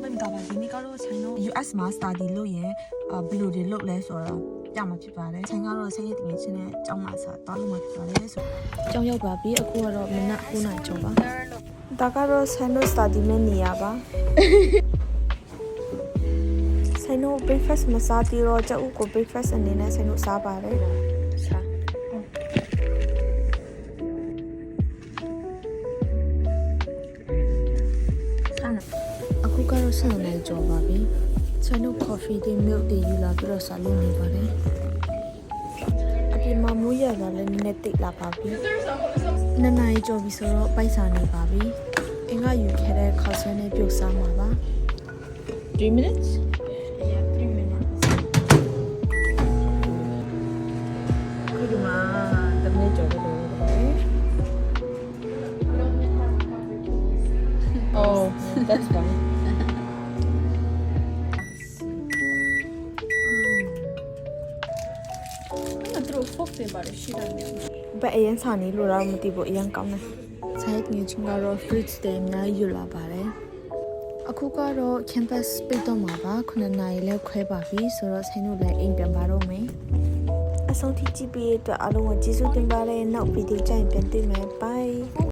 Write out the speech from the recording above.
ပဲမတော်ပါဒီနေ့ကတော့ဆိုင်တော့ US Master ဒီလို့ရင်ဘယ်လိုတွေလုပ်လဲဆိုတော့ပြမှာဖြစ်ပါတယ်ဆိုင်ကတော့ဆိုင်ရဲ့တကယ်ချင်းနဲ့ကြောင်းလာစားတောင်းလို့မှာဖြစ်ပါတယ်ဆိုကြောင်းရောက်ပါပြီအခုကတော့မနက်9:00နာရီကျော်ပါဒါကတော့ဆိုင်တို့ study မဲ့နေရပါဆိုင်တို့ breakfast မစားသေးတော့ကြောက်ဦးကို breakfast အနေနဲ့ဆိုင်တို့စားပါတယ်စားအခုကတော့ဆန်နေကြောပါပြီဆိုင်တို့ coffee တွေ milk တွေယူလာပြီးတော့စားလို့နေပါတယ်အပြင်မှာမိုးရလာလည်းနည်းနည်းတိတ်လာပါပြီနှစ်နာရီကျော်ပြီဆိုတော့ပိုက်စားနေပါပြီအင်္ဂါယူခဲ့တဲ့ခေါက်ဆွဲနဲ့ပြုတ်စားမှာပါ3 minutes yeah 3 minutes ခုဒီမှာတမင်းကျော်လို့လုပ်ရတယ် Oh that's fine Folk တွေပါရှိတယ်မြန်ဘယ်အရင်စာနေလို့တော့မသိဘူးအရင်ကောင်းတယ်ဆိုင်ငယ်ချင်းကတော့ fruits တွေအများကြီးယူလာပါတယ်အခုကတော့ campus ပိတ်တော့မှာပါ9 နာရီလဲခွဲပါပြီဆိုတော့ဆိုင်တို့လည်းအိမ်ပြန်ပါတော့မယ်အဆုံးထိကြည့်ပြီးအတွက်အားလုံးကိုကျေးဇူးတင်ပါတယ်နောက်ဗီဒီယိုကြိုင်ပြန်တွေ့မယ် bye